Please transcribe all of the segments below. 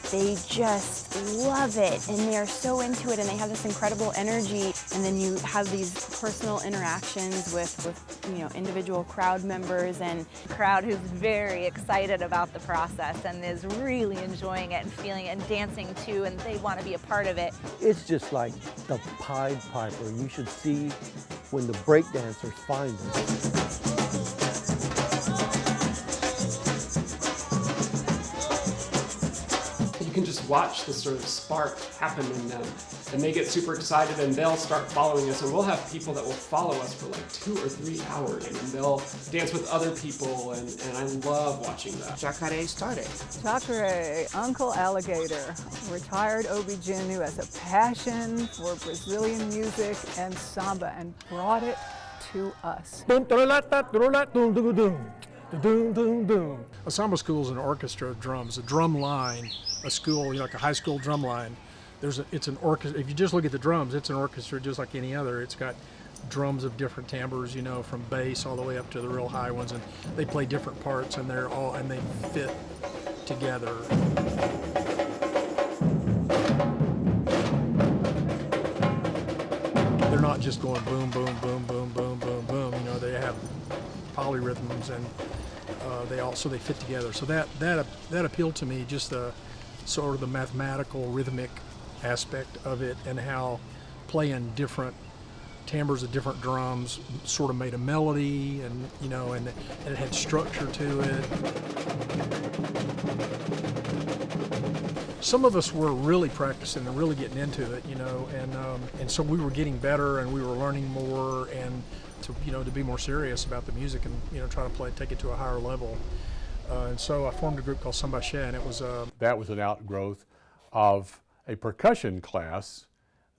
They just love it, and they're so into it, and they have this incredible energy. And then you have these personal interactions with you know, individual crowd members, and A crowd who's very excited about the process and is really enjoying it and feeling it and dancing too, and they want to be a part of it. It's just like the Pied Piper. You should see when the breakdancers find them. You can just watch the sort of spark happen in them, and they get super excited, and they'll start following us, and we'll have people that will follow us for like 2 or 3 hours, and they'll dance with other people, and I love watching that. Jacare started. Jacare, Uncle Alligator, retired OB-GYN who has a passion for Brazilian music and samba and brought it to us. A samba school is an orchestra of drums, a drum line, a school, you know, like a high school drum line. It's an orchestra. If you just look at the drums, it's an orchestra just like any other. It's got drums of different timbres, you know, from bass all the way up to the real high ones, and they play different parts, and they fit together. They're not just going boom, boom, boom, boom, boom, boom, boom. You know, they have polyrhythms, and they fit together. So that appealed to me, just the sort of the mathematical, rhythmic aspect of it, and how playing different timbres of different drums sort of made a melody, and you know, and it had structure to it. Some of us were really practicing and really getting into it, you know, and so we were getting better, and we were learning more, and to be more serious about the music, and you know, try to take it to a higher level. And so I formed a group called Samba, and it was that was an outgrowth of a percussion class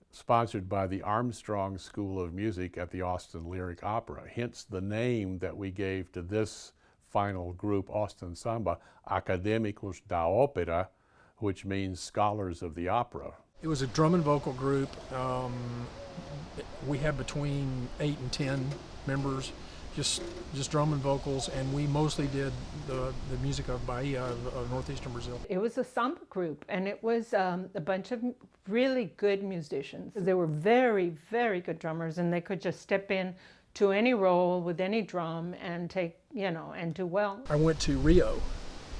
sponsored by the Armstrong School of Music at the Austin Lyric Opera. Hence the name that we gave to this final group, Austin Samba, Académicos da Ópera, which means scholars of the opera. It was a drum and vocal group. We had between 8 and 10 members, just drum and vocals, and we mostly did the music of Bahia, of northeastern Brazil. It was a samba group, and it was a bunch of really good musicians. They were very, very good drummers, and they could just step in to any role with any drum and and do well. I went to Rio,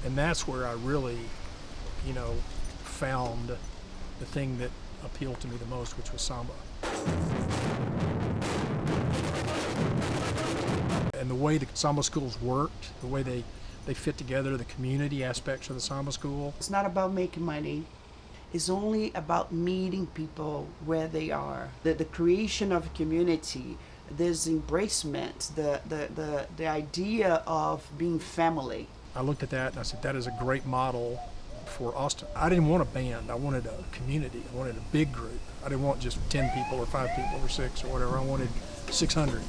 and that's where I really, found the thing that appealed to me the most, which was samba. And the way the samba schools worked, the way they fit together, the community aspects of the samba school. It's not about making money. It's only about meeting people where they are. The creation of a community, this embracement, the idea of being family. I looked at that and I said, that is a great model for Austin. I didn't want a band, I wanted a community, I wanted a big group. I didn't want just 10 people or 5 people or 6 or whatever, I wanted 600.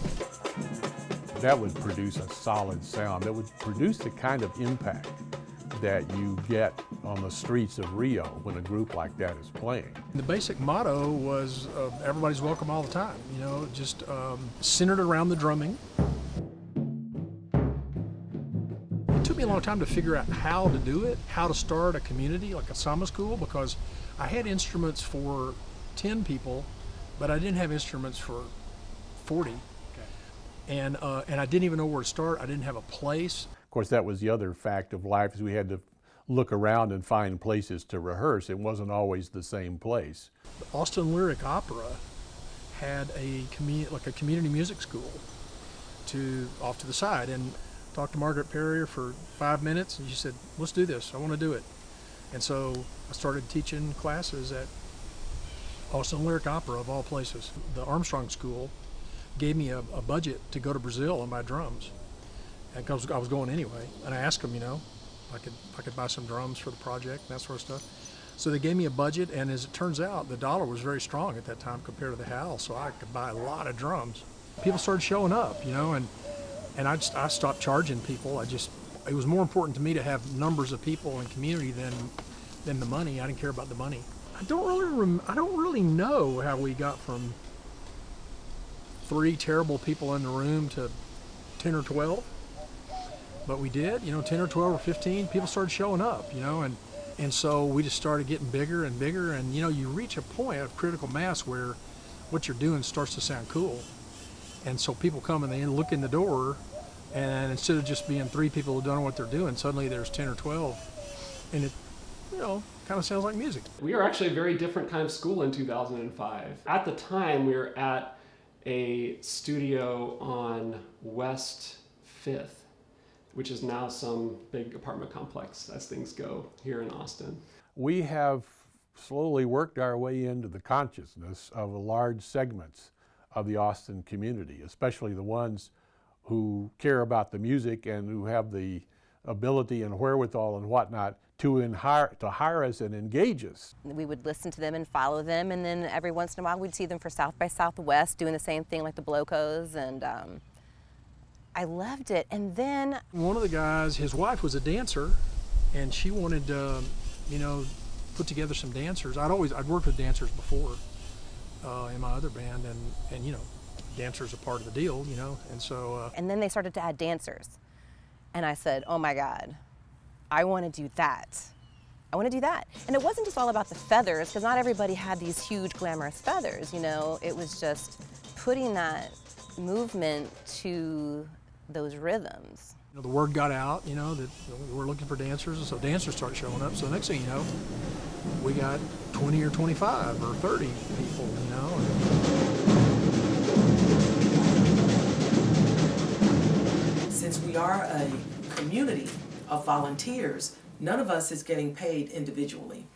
That would produce a solid sound, that would produce the kind of impact that you get on the streets of Rio when a group like that is playing. The basic motto was everybody's welcome all the time, just centered around the drumming. It took me a long time to figure out how to do it, how to start a community like a samba school, because I had instruments for 10 people, but I didn't have instruments for 40. And I didn't even know where to start. I didn't have a place. Of course, that was the other fact of life, is we had to look around and find places to rehearse. It wasn't always the same place. The Austin Lyric Opera had a community music school off to the side, and talked to Margaret Perrier for 5 minutes, and she said, let's do this, I want to do it. And so I started teaching classes at Austin Lyric Opera, of all places. The Armstrong School gave me a budget to go to Brazil and buy drums, because I was going anyway. And I asked them, if I could buy some drums for the project and that sort of stuff. So they gave me a budget, and as it turns out, the dollar was very strong at that time compared to the real, so I could buy a lot of drums. People started showing up, and I stopped charging people. It was more important to me to have numbers of people and community than the money. I didn't care about the money. I don't really know how we got from 3 terrible people in the room to 10 or 12, but we did. 10 or 12 or 15 people started showing up, and so we just started getting bigger and bigger, and you reach a point of critical mass where what you're doing starts to sound cool, and so people come and they look in the door, and instead of just being 3 people who don't know what they're doing, suddenly there's 10 or 12, and it kind of sounds like music. We were actually a very different kind of school in 2005. At the time, we were at a studio on West 5th, which is now some big apartment complex as things go here in Austin. We have slowly worked our way into the consciousness of large segments of the Austin community, especially the ones who care about the music and who have the ability and wherewithal and whatnot to hire us and engage us. We would listen to them and follow them, and then every once in a while we'd see them for South by Southwest doing the same thing like the Blocos, and I loved it. And then one of the guys, his wife was a dancer, and she wanted to, put together some dancers. I'd worked with dancers before in my other band, and dancers are part of the deal, and so. And then they started to add dancers, and I said, oh my God, I want to do that. I want to do that. And it wasn't just all about the feathers, because not everybody had these huge glamorous feathers, It was just putting that movement to those rhythms. The word got out, that we're looking for dancers, and so dancers start showing up. So the next thing you know, we got 20 or 25 or 30 people, Since we are a community of volunteers, none of us is getting paid individually.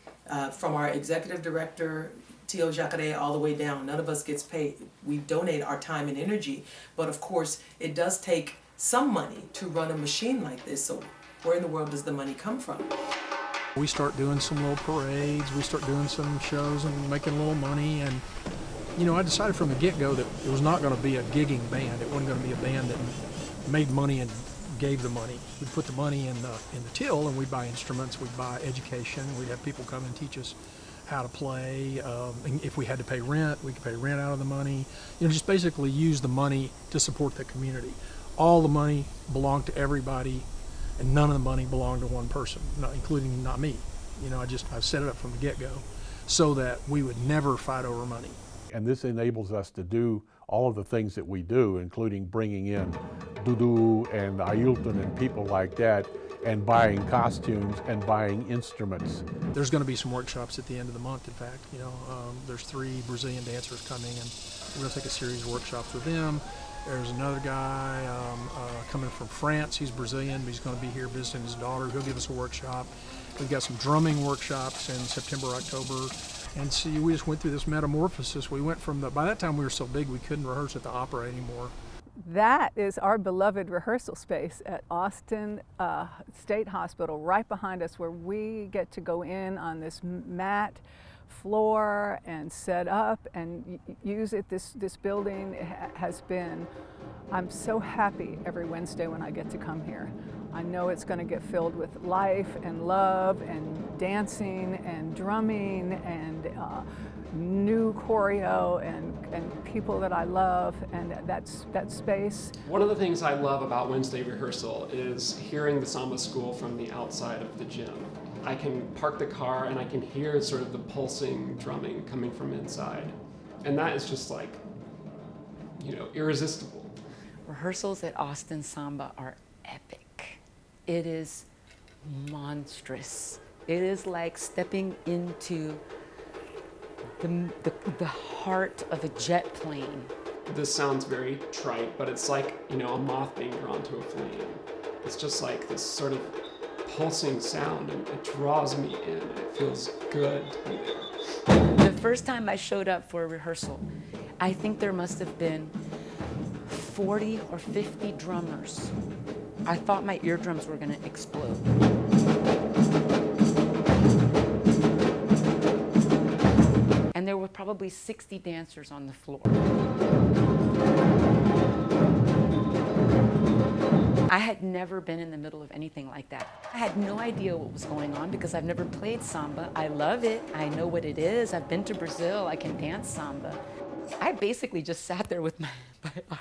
From our executive director, T.O. Jacare, all the way down, none of us gets paid. We donate our time and energy, but of course it does take some money to run a machine like this, so where in the world does the money come from? We start doing some little parades, we start doing some shows and making a little money, and I decided from the get-go that it was not going to be a gigging band. It wasn't going to be a band that made money and gave the money. We'd put the money in the till, and we'd buy instruments, we'd buy education, we'd have people come and teach us how to play. And if we had to pay rent, we could pay rent out of the money. Just basically use the money to support the community. All the money belonged to everybody, and none of the money belonged to one person, including not me. I set it up from the get-go so that we would never fight over money. And this enables us to do all of the things that we do, including bringing in Dudu and Ailton and people like that, and buying costumes and buying instruments. There's going to be some workshops at the end of the month, in fact. There's 3 Brazilian dancers coming, and we're going to take a series of workshops with them. There's another guy coming from France. He's Brazilian, but he's going to be here visiting his daughter. He'll give us a workshop. We've got some drumming workshops in September, October. And see, we just went through this metamorphosis. We went from by that time we were so big we couldn't rehearse at the opera anymore. That is our beloved rehearsal space at Austin State Hospital, right behind us, where we get to go in on this mat floor and set up and use it. This building has been, I'm so happy every Wednesday when I get to come here. I know it's going to get filled with life and love and dancing and drumming and new choreo and people that I love, and that space. One of the things I love about Wednesday rehearsal is hearing the Samba school from the outside of the gym. I can park the car and I can hear sort of the pulsing drumming coming from inside. And that is just like, irresistible. Rehearsals at Austin Samba are epic. It is monstrous. It is like stepping into the heart of a jet plane. This sounds very trite, but it's like, a moth being drawn to a flame. It's just like this sort of pulsing sound, and it draws me in. It feels good to be there. The first time I showed up for a rehearsal, I think there must have been 40 or 50 drummers. I thought my eardrums were gonna explode. And there were probably 60 dancers on the floor. I had never been in the middle of anything like that. I had no idea what was going on because I've never played samba. I love it. I know what it is. I've been to Brazil. I can dance samba. I basically just sat there with my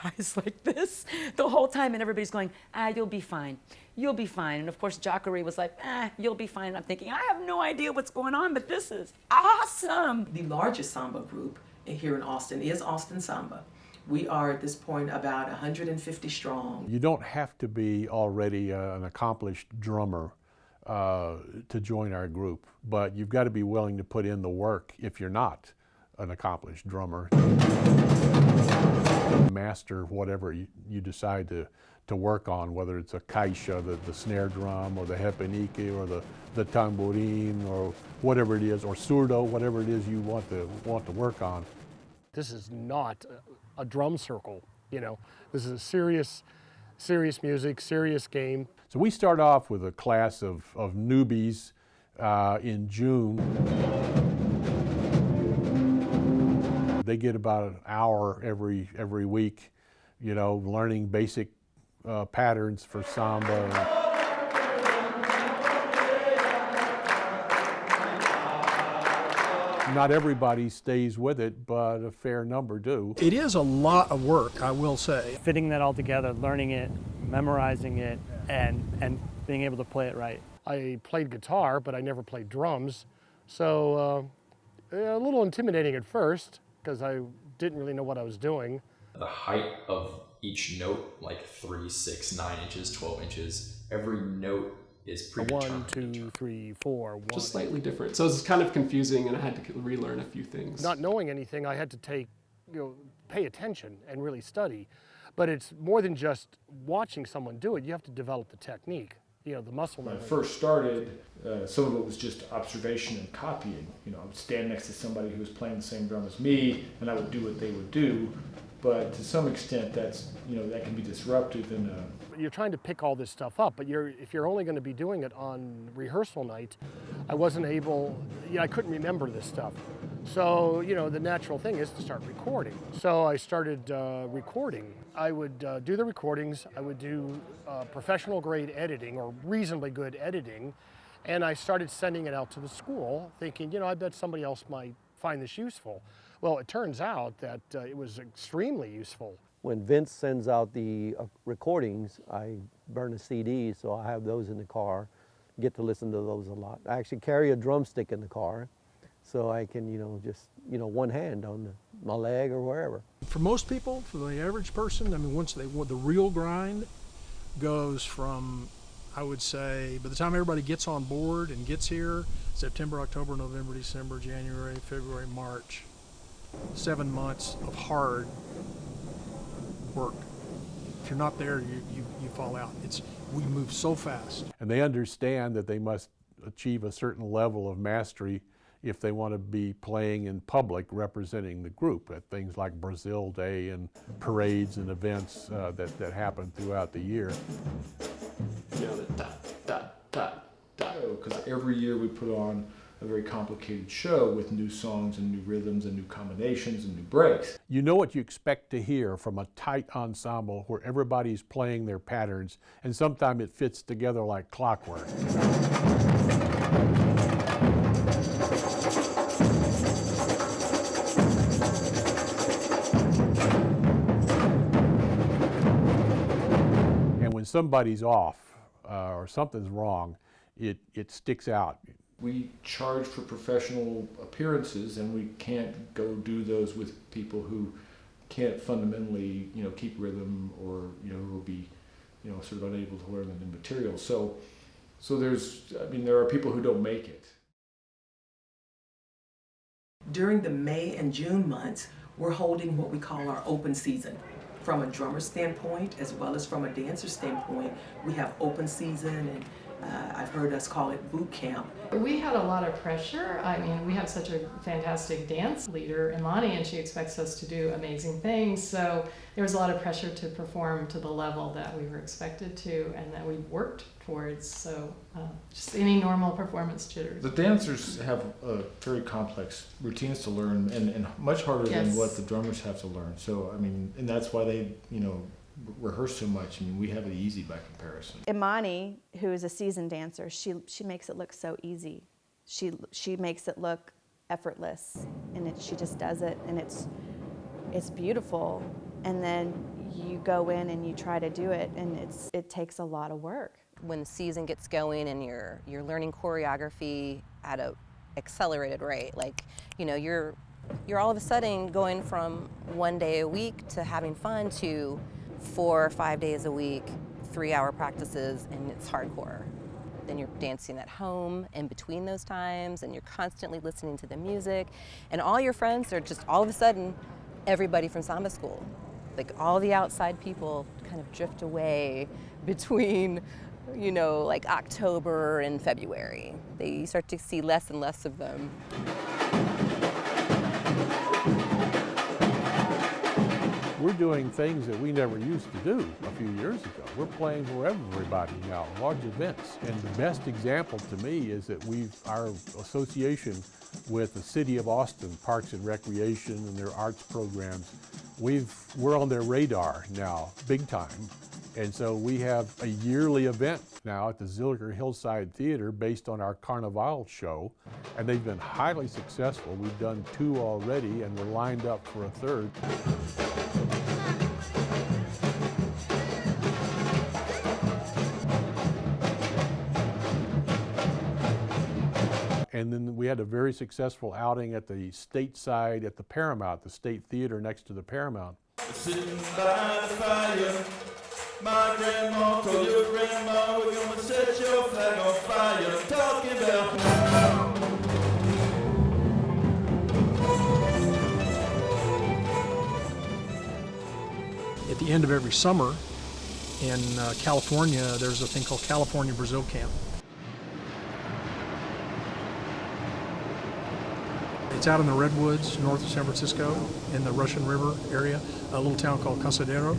eyes like this the whole time, and everybody's going, you'll be fine. You'll be fine. And of course, Jacare was like, you'll be fine. And I'm thinking, I have no idea what's going on, but this is awesome. The largest samba group here in Austin is Austin Samba. We are at this point about 150 strong. You don't have to be already an accomplished drummer to join our group, but you've got to be willing to put in the work if you're not an accomplished drummer. Master whatever you decide to work on, whether it's a caixa, the snare drum, or the repenique, or the tambourine, or whatever it is, or surdo, whatever it is you want to work on. This is not a drum circle, you know. This is a serious music, serious game. So we start off with a class of newbies in June. They get about an hour every week, you know, learning basic patterns for samba. Not everybody stays with it, but a fair number do. It is a lot of work, I will say. Fitting that all together, learning it, memorizing it, and being able to play it right. I played guitar, but I never played drums, so a little intimidating at first because I didn't really know what I was doing. The height of each note, like 3, 6, 9 inches, 12 inches, every note is predetermined. 1, 2, 3, 4. Just slightly different. So it's kind of confusing, and I had to relearn a few things. Not knowing anything, I had to pay attention and really study. But it's more than just watching someone do it. You have to develop the technique, you know, the muscle memory. When I first started, some of it was just observation and copying. You know, I would stand next to somebody who was playing the same drum as me, and I would do what they would do. But to some extent, that's, you know, that can be disruptive. And you're trying to pick all this stuff up, but if you're only going to be doing it on rehearsal night, I wasn't able. I couldn't remember this stuff. So, you know, the natural thing is to start recording. So I started recording. I would do the recordings. I would do professional grade editing or reasonably good editing, and I started sending it out to the school, thinking, you know, I bet somebody else might find this useful. Well, it turns out that it was extremely useful. When Vince sends out the recordings, I burn a CD, so I have those in the car, get to listen to those a lot. I actually carry a drumstick in the car, so I can, you know, just, you know, one hand on my leg or wherever. For most people, for the average person, I mean, once the real grind goes from, I would say, by the time everybody gets on board and gets here, September, October, November, December, January, February, March, 7 months of hard work. If you're not there, you fall out. We move so fast. And they understand that they must achieve a certain level of mastery if they want to be playing in public representing the group at things like Brazil Day and parades and events that happen throughout the year. You know, because every year we put on a very complicated show with new songs and new rhythms and new combinations and new breaks. You know what you expect to hear from a tight ensemble where everybody's playing their patterns, and sometimes it fits together like clockwork. And when somebody's off or something's wrong, it sticks out. We charge for professional appearances, and we can't go do those with people who can't fundamentally, you know, keep rhythm, or, you know, who will be, you know, sort of unable to learn the new material. So there are people who don't make it. During the May and June months, we're holding what we call our open season. From a drummer standpoint, as well as from a dancer standpoint, we have open season, and I've heard us call it boot camp. We had a lot of pressure. I mean, we have such a fantastic dance leader, Imani, and she expects us to do amazing things. So there was a lot of pressure to perform to the level that we were expected to and that we worked towards. So just any normal performance jitters. The dancers have very complex routines to learn and much harder than what the drummers have to learn. So, I mean, and that's why they, rehearse so much. I mean, we have it easy by comparison. Imani, who is a seasoned dancer, she makes it look so easy. She makes it look effortless, and she just does it, and it's beautiful. And then you go in and you try to do it, and it takes a lot of work. When the season gets going and you're learning choreography at a accelerated rate, like you're all of a sudden going from 1 day a week to having fun to 4 or 5 days a week, 3-hour practices, and it's hardcore. Then you're dancing at home in between those times, and you're constantly listening to the music, and all your friends are just all of a sudden everybody from Samba school. Like all the outside people kind of drift away between, like October and February. You start to see less and less of them. We're doing things that we never used to do a few years ago. We're playing for everybody now, large events. And the best example to me is that our association with the City of Austin Parks and Recreation and their arts programs, we're on their radar now, big time. And so we have a yearly event now at the Zilliker Hillside Theater based on our Carnival show, and they've been highly successful. We've done 2 already, and we're lined up for a 3rd. And then we had a very successful outing at the stateside at the Paramount, the State Theater next to the Paramount. Sitting by the fire, my grandma told your grandma we're gonna set your flag on fire. Talking about. At the end of every summer in California, there's a thing called California Brazil Camp. It's out in the Redwoods, north of San Francisco, in the Russian River area, a little town called Casadero.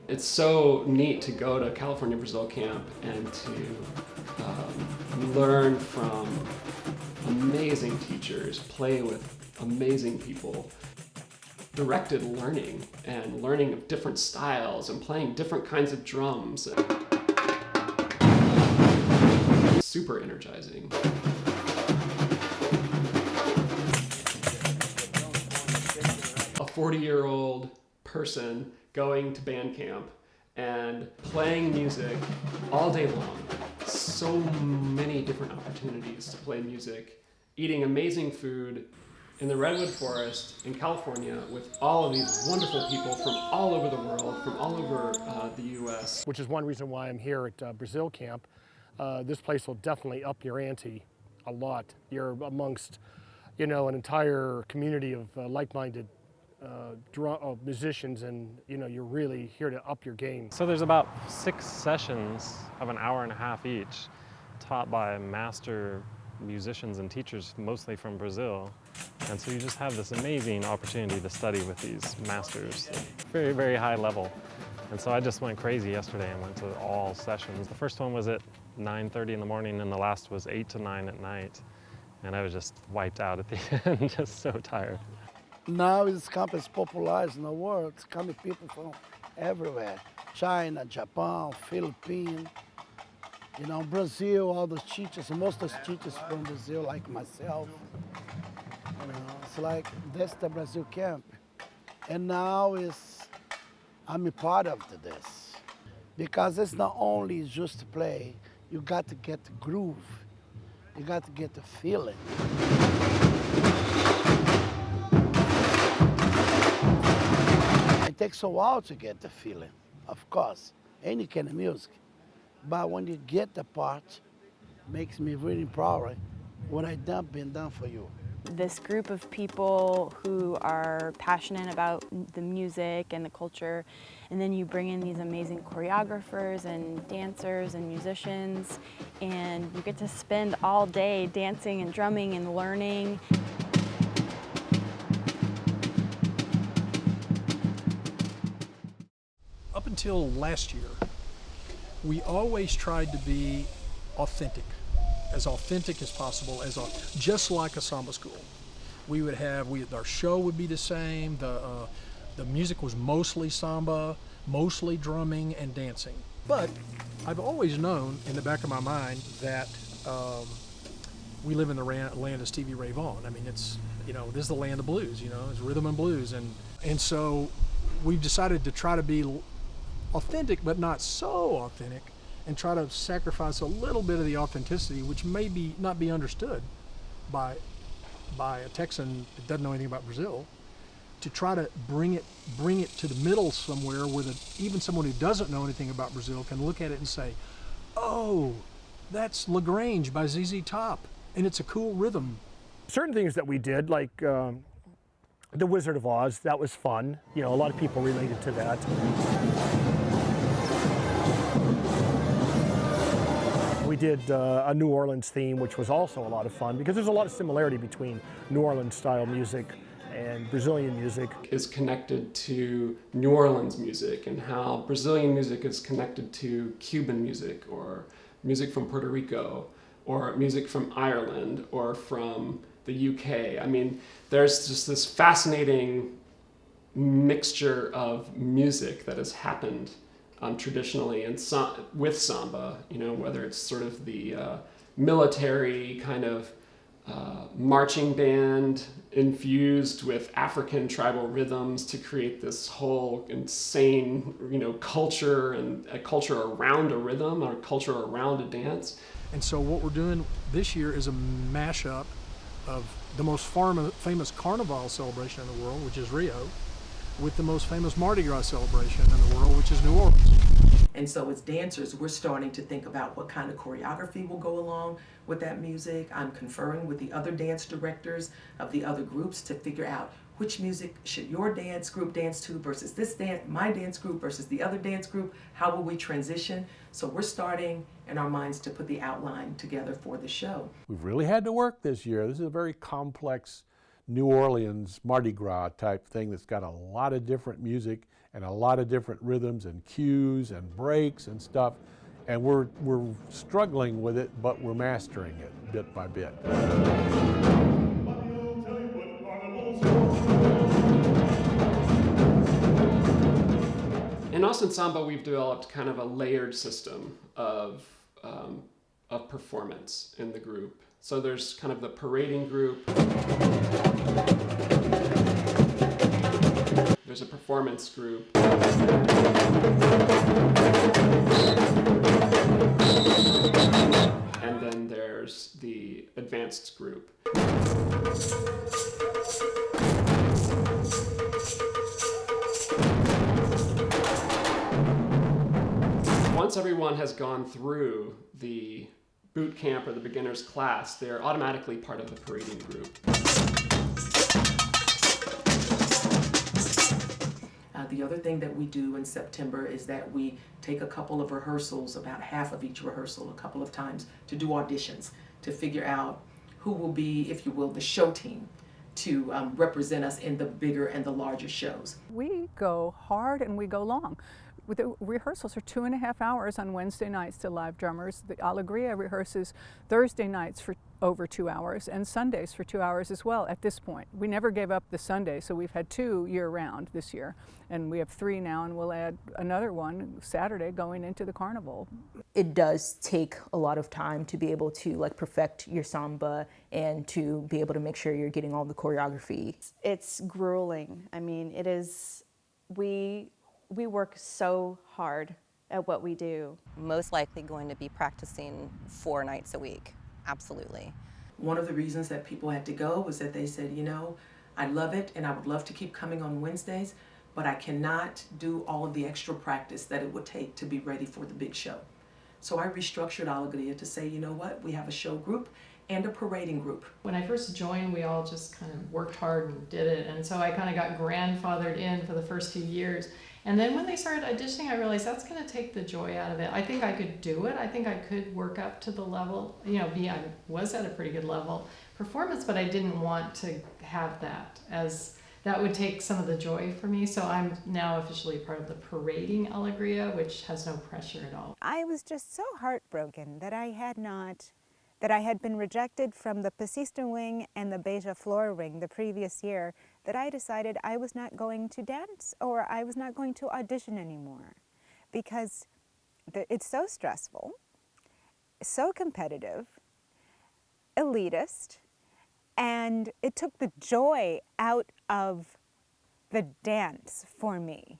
It's so neat to go to California Brazil Camp and to learn from amazing teachers, play with amazing people. Directed learning and learning of different styles and playing different kinds of drums. Super energizing. A 40-year-old person going to band camp and playing music all day long. So many different opportunities to play music, eating amazing food in the Redwood Forest in California with all of these wonderful people from all over the world, from all over the U.S. Which is one reason why I'm here at Brazil Camp. This place will definitely up your ante a lot. You're amongst, an entire community of like-minded musicians, and you're really here to up your game. So there's about 6 sessions of an hour and a half each, taught by master musicians and teachers, mostly from Brazil. And so you just have this amazing opportunity to study with these masters at very, very high level. And so I just went crazy yesterday and went to all sessions. The first one was at 9:30 in the morning, and the last was 8 to 9 at night. And I was just wiped out at the end, just so tired. Now this camp is popularized in the world. It's coming people from everywhere. China, Japan, Philippines, Brazil, all the teachers, most of the teachers from Brazil, like myself. It's like, that's the Brazil camp. And now I'm a part of this. Because it's not only just to play, you got to get the groove. You got to get the feeling. It takes a while to get the feeling, of course, any kind of music. But when you get the part, makes me really proud What I done been done for you. This group of people who are passionate about the music and the culture, and then you bring in these amazing choreographers and dancers and musicians, and you get to spend all day dancing and drumming and learning. Up until last year, we always tried to be authentic as possible, just like a samba school. We would have, our show would be the same, the music was mostly samba, mostly drumming and dancing. But I've always known in the back of my mind that we live in the land of Stevie Ray Vaughan. I mean, it's, this is the land of blues, it's rhythm and blues. And so we've decided to try to be authentic, but not so authentic, and try to sacrifice a little bit of the authenticity, which may not be understood by a Texan that doesn't know anything about Brazil, to try to bring it to the middle somewhere where even someone who doesn't know anything about Brazil can look at it and say, oh, that's LaGrange by ZZ Top, and it's a cool rhythm. Certain things that we did, like The Wizard of Oz, that was fun. A lot of people related to that. We did a New Orleans theme, which was also a lot of fun because there's a lot of similarity between New Orleans style music and Brazilian music. Is connected to New Orleans music, and how Brazilian music is connected to Cuban music, or music from Puerto Rico, or music from Ireland, or from the UK. I mean, there's just this fascinating mixture of music that has happened traditionally and with samba, whether it's sort of the military kind of marching band infused with African tribal rhythms to create this whole insane, culture, and a culture around a rhythm, or a culture around a dance. And so what we're doing this year is a mashup of the most famous carnival celebration in the world, which is Rio, with the most famous Mardi Gras celebration in the world, which is New Orleans. And so as dancers, we're starting to think about what kind of choreography will go along with that music. I'm conferring with the other dance directors of the other groups to figure out which music should your dance group dance to versus my dance group versus the other dance group. How will we transition? So we're starting in our minds to put the outline together for the show. We've really had to work this year. This is a very complex New Orleans Mardi Gras type thing that's got a lot of different music and a lot of different rhythms and cues and breaks and stuff. And we're struggling with it, but we're mastering it bit by bit. In Austin Samba, we've developed kind of a layered system of performance in the group. So there's kind of the parading group. There's a performance group. And then there's the advanced group. Once everyone has gone through the boot camp or the beginner's class, they're automatically part of the parading group. The other thing that we do in September is that we take a couple of rehearsals, about half of each rehearsal, a couple of times, to do auditions, to figure out who will be, if you will, the show team to represent us in the bigger and the larger shows. We go hard and we go long. The rehearsals are 2.5 hours on Wednesday nights to live drummers. The Alegria rehearses Thursday nights for over 2 hours and Sundays for 2 hours as well at this point. We never gave up the Sunday, so we've had 2 year-round this year. And we have 3 now, and we'll add another one Saturday going into the carnival. It does take a lot of time to be able to perfect your samba and to be able to make sure you're getting all the choreography. It's grueling. I mean, it is, we work so hard at what we do. Most likely going to be practicing 4 nights a week, absolutely. One of the reasons that people had to go was that they said, I love it and I would love to keep coming on Wednesdays, but I cannot do all of the extra practice that it would take to be ready for the big show. So I restructured Alegria to say, you know what, we have a show group and a parading group. When I first joined, we all just kind of worked hard and did it, and so I kind of got grandfathered in for the first few years. And then when they started auditioning, I realized that's going to take the joy out of it. I think I could do it. I think I could work up to the level, you know, I was at a pretty good level performance, but I didn't want to have that, as that would take some of the joy for me. So I'm now officially part of the parading Alegria, which has no pressure at all. I was just so heartbroken that I had been rejected from the Pasista wing and the Beija Flor wing the previous year, that I decided I was not going to dance, or I was not going to audition anymore, because it's so stressful, so competitive, elitist, and it took the joy out of the dance for me.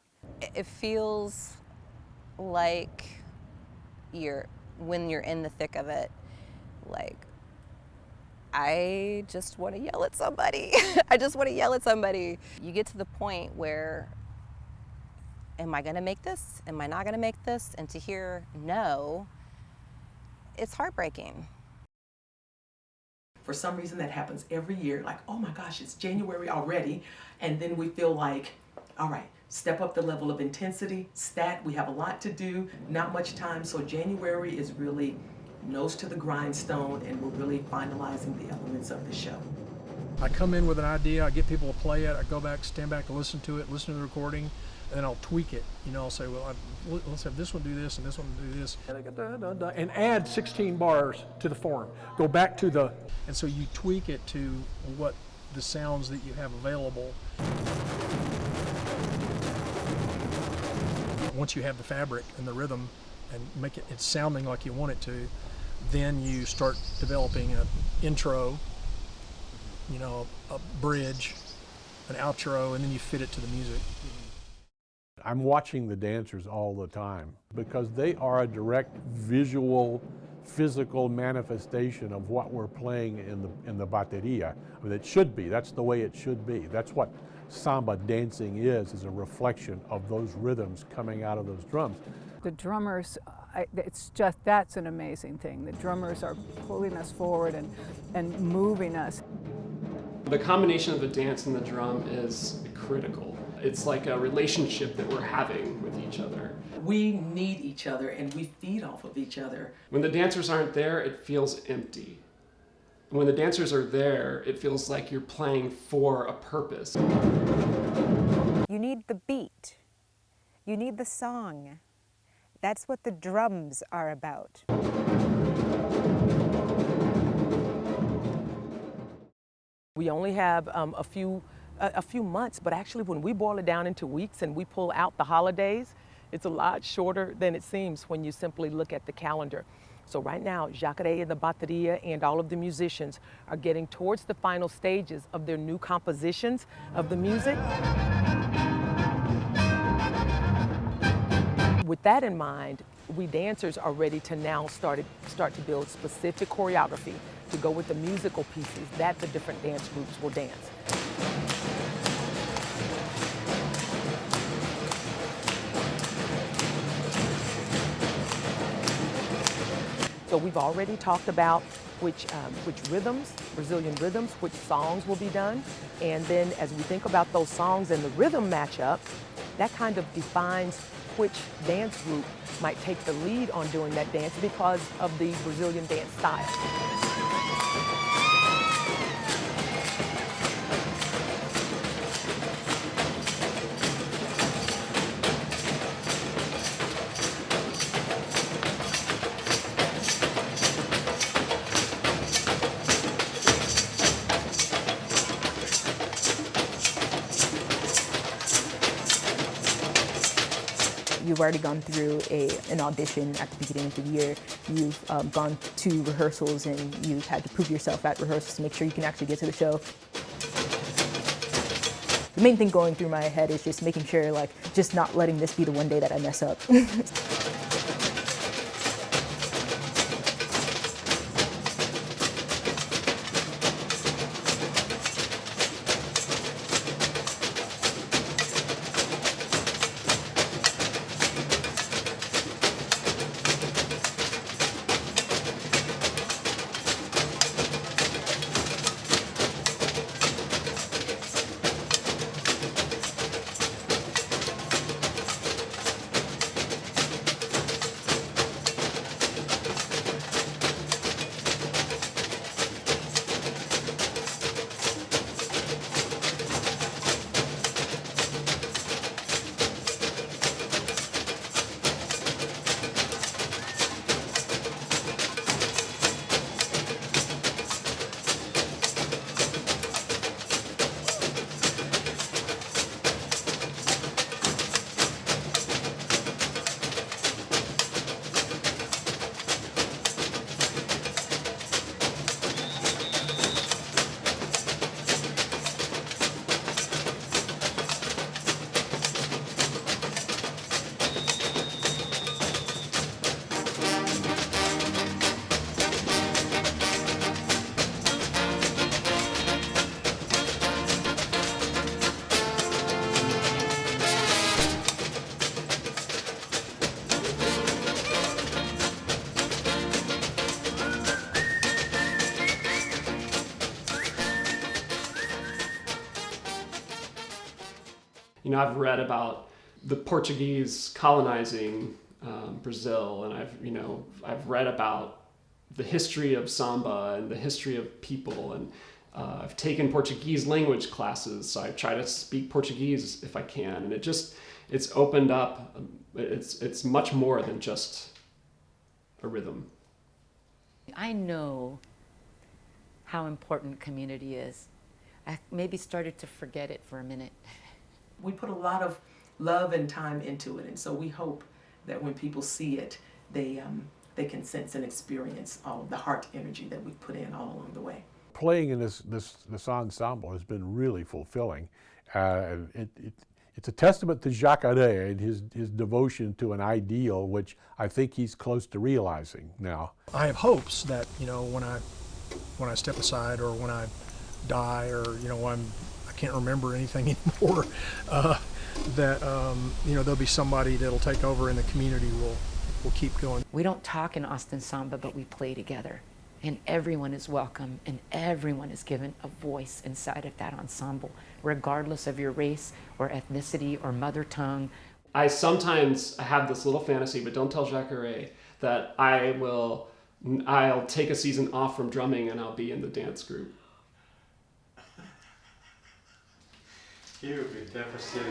It feels like when you're in the thick of it, like, I just want to yell at somebody. I just want to yell at somebody. You get to the point where, am I going to make this? Am I not going to make this? And to hear no, it's heartbreaking. For some reason that happens every year, like, oh my gosh, it's January already. And then we feel like, all right, step up the level of intensity, we have a lot to do, not much time. So January is really nose to the grindstone, and we're really finalizing the elements of the show. I come in with an idea, I get people to play it, I go back, stand back and listen to it, listen to the recording, and then I'll tweak it. You know, I'll say, well, let's have this one do this and this one do this, and add 16 bars to the form. Go back to the, and so you tweak it to what the sounds that you have available. Once you have the fabric and the rhythm and make it's sounding like you want it to, then you start developing an intro, you know, a bridge, an outro, and then you fit it to the music. I'm watching the dancers all the time because they are a direct visual, physical manifestation of what we're playing in the bateria. I mean, it should be. That's the way it should be. That's what samba dancing is a reflection of those rhythms coming out of those drums. The drummers, it's just, that's an amazing thing. The drummers are pulling us forward and moving us. The combination of the dance and the drum is critical. It's like a relationship that we're having with each other. We need each other and we feed off of each other. When the dancers aren't there, it feels empty. When the dancers are there, it feels like you're playing for a purpose. You need the beat. You need the song. That's what the drums are about. We only have a few months, but actually when we boil it down into weeks and we pull out the holidays, it's a lot shorter than it seems when you simply look at the calendar. So right now, Jacare and the bateria and all of the musicians are getting towards the final stages of their new compositions of the music. With that in mind, we dancers are ready to now start to build specific choreography to go with the musical pieces that the different dance groups will dance. So we've already talked about which rhythms, Brazilian rhythms, which songs will be done. And then as we think about those songs and the rhythm matchup, that kind of defines which dance group might take the lead on doing that dance because of the Brazilian dance style. You've already gone through an audition at the beginning of the year. You've gone to rehearsals and you've had to prove yourself at rehearsals to make sure you can actually get to the show. The main thing going through my head is just making sure, like, just not letting this be the one day that I mess up. You know, I've read about the Portuguese colonizing Brazil, and I've read about the history of samba and the history of people, and I've taken Portuguese language classes, so I try to speak Portuguese if I can, and it's opened up. It's much more than just a rhythm. I know how important community is. I maybe started to forget it for a minute. We put a lot of love and time into it, and so we hope that when people see it, they can sense and experience all of the heart energy that we've put in all along the way. Playing in this ensemble has been really fulfilling. It's a testament to Jacare and his devotion to an ideal, which I think he's close to realizing now. I have hopes that, you know, when I step aside, or when I die, or, you know, I can't remember anything anymore, that you know, there'll be somebody that'll take over and the community will keep going. We don't talk in Austin Samba, but we play together. And everyone is welcome, and everyone is given a voice inside of that ensemble, regardless of your race or ethnicity or mother tongue. I sometimes have this little fantasy, but don't tell Jacare, that I'll take a season off from drumming and I'll be in the dance group. He would be devastated.